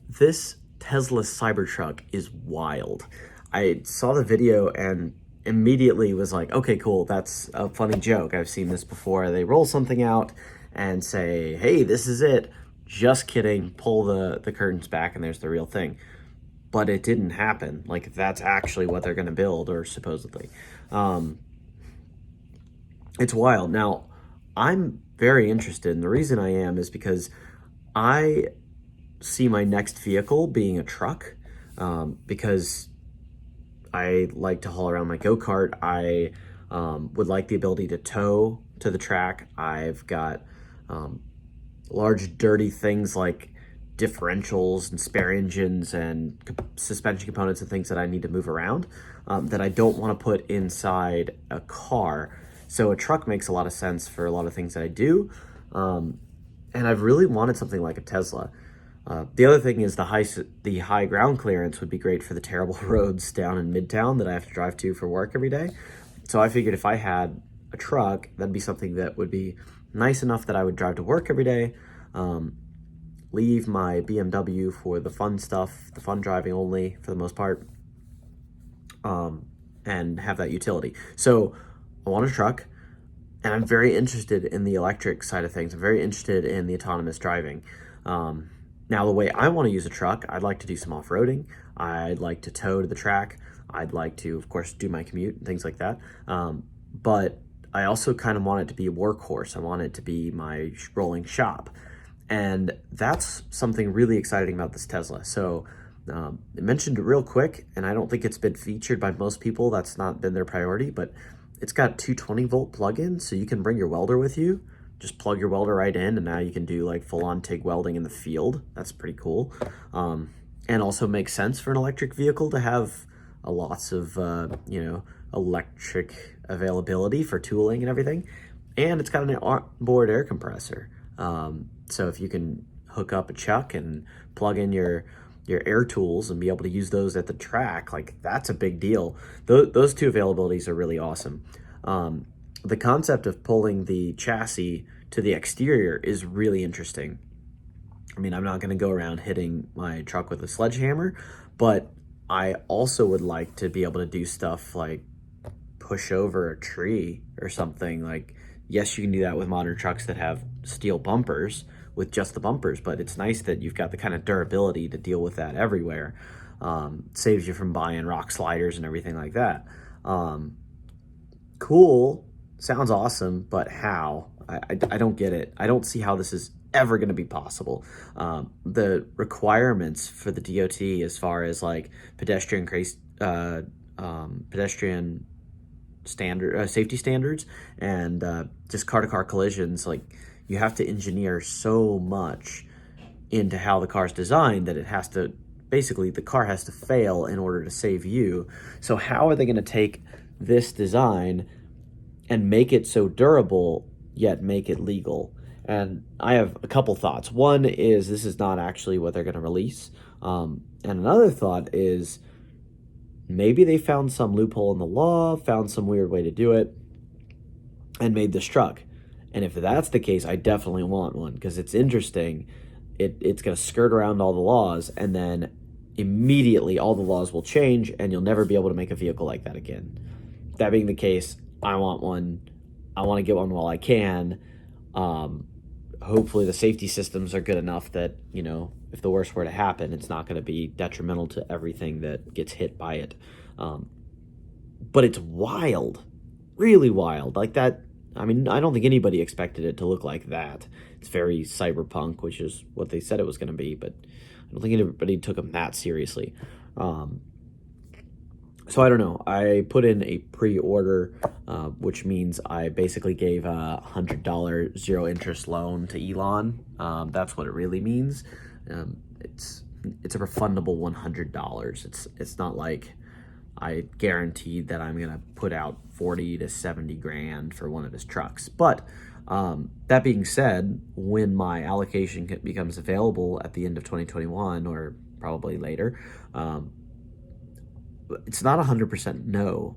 This Tesla Cybertruck is wild. I saw the video and immediately was like, okay, cool, that's a funny joke. I've seen this before. They roll something out and say, hey, this is it. Just kidding, pull the curtains back and there's the real thing. But it didn't happen. Like, that's actually what they're going to build, or supposedly. Um, it's wild. Now, I'm very interested, and the reason I am is because I see my next vehicle being a truck, because I like to haul around my go-kart. I would like the ability to tow to the track. I've got large, dirty things like differentials and spare engines and suspension components and things that I need to move around, that I don't want to put inside a car. So a truck makes a lot of sense for a lot of things that I do. And I've really wanted something like a Tesla. The other thing is the high ground clearance would be great for the terrible roads down in Midtown that I have to drive to for work every day. So I figured if I had a truck, that'd be something that would be nice enough that I would drive to work every day, leave my BMW for the fun stuff, the fun driving only for the most part, and have that utility. So I want a truck, and I'm very interested in the electric side of things. I'm very interested in the autonomous driving. Now, the way I want to use a truck, I'd like to do some off-roading. I'd like to tow to the track. I'd like to, of course, do my commute and things like that. But I also kind of want it to be a workhorse. I want it to be my rolling shop. And that's something really exciting about this Tesla. So I mentioned it real quick, and I don't think it's been featured by most people. That's not been their priority, but it's got 220-volt plug-in, so you can bring your welder with you. Just plug your welder right in, and now you can do like full-on TIG welding in the field. That's pretty cool. And also makes sense for an electric vehicle to have lots of, electric availability for tooling and everything. And it's got an onboard air compressor. So if you can hook up a chuck and plug in your air tools and be able to use those at the track, like, that's a big deal. Those two availabilities are really awesome. The concept of pulling the chassis to the exterior is really interesting. I mean, I'm not going to go around hitting my truck with a sledgehammer, but I also would like to be able to do stuff like push over a tree or something. Like, yes, you can do that with modern trucks that have steel bumpers with just the bumpers, but it's nice that you've got the kind of durability to deal with that everywhere. Saves you from buying rock sliders and everything like that. Cool. Sounds awesome, but how? I don't get it. I don't see how this is ever going to be possible. The requirements for the DOT as far as like pedestrian safety standards and just car-to-car collisions, like, you have to engineer so much into how the car's designed that it has to, basically the car has to fail in order to save you. So how are they going to take this design and make it so durable yet make it legal? And I have a couple thoughts. One is this is not actually what they're going to release. And another thought is maybe they found some loophole in the law, found some weird way to do it, and made this truck. And if that's the case, I definitely want one, because it's interesting. It's going to skirt around all the laws, and then immediately all the laws will change, and you'll never be able to make a vehicle like that again. That being the case, I want one. I want to get one while I can. Hopefully the safety systems are good enough that, if the worst were to happen, it's not going to be detrimental to everything that gets hit by it. But it's wild, really wild. Like that. I mean, I don't think anybody expected it to look like that. It's very cyberpunk, which is what they said it was going to be, but I don't think anybody took them that seriously. So I don't know. I put in a pre-order, which means I basically gave a $100 zero-interest loan to Elon. That's what it really means. It's a refundable $100. It's not like I guaranteed that I'm gonna put out 40 to 70 grand for one of his trucks. But that being said, when my allocation becomes available at the end of 2021 or probably later, it's not 100% no.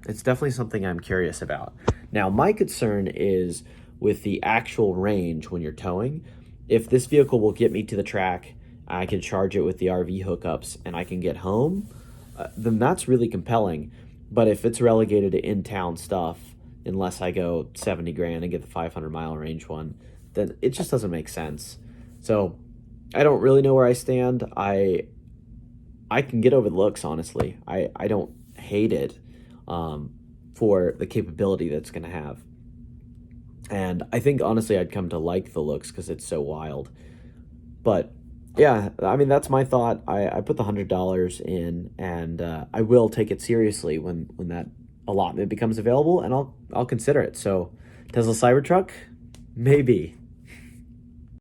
It's definitely something I'm curious about. Now, my concern is with the actual range when you're towing. If this vehicle will get me to the track I can charge it with the RV hookups, and I can get home, then that's really compelling. But if it's relegated to in-town stuff, unless I go 70 grand and get the 500-mile range one, then it just doesn't make sense. So I don't really know where I stand. I can get over the looks, honestly. I don't hate it for the capability that's going to have. And I think, honestly, I'd come to like the looks because it's so wild. But yeah, I mean, that's my thought. I put the $100 in, and I will take it seriously when that allotment becomes available, and I'll consider it. So Tesla Cybertruck, maybe.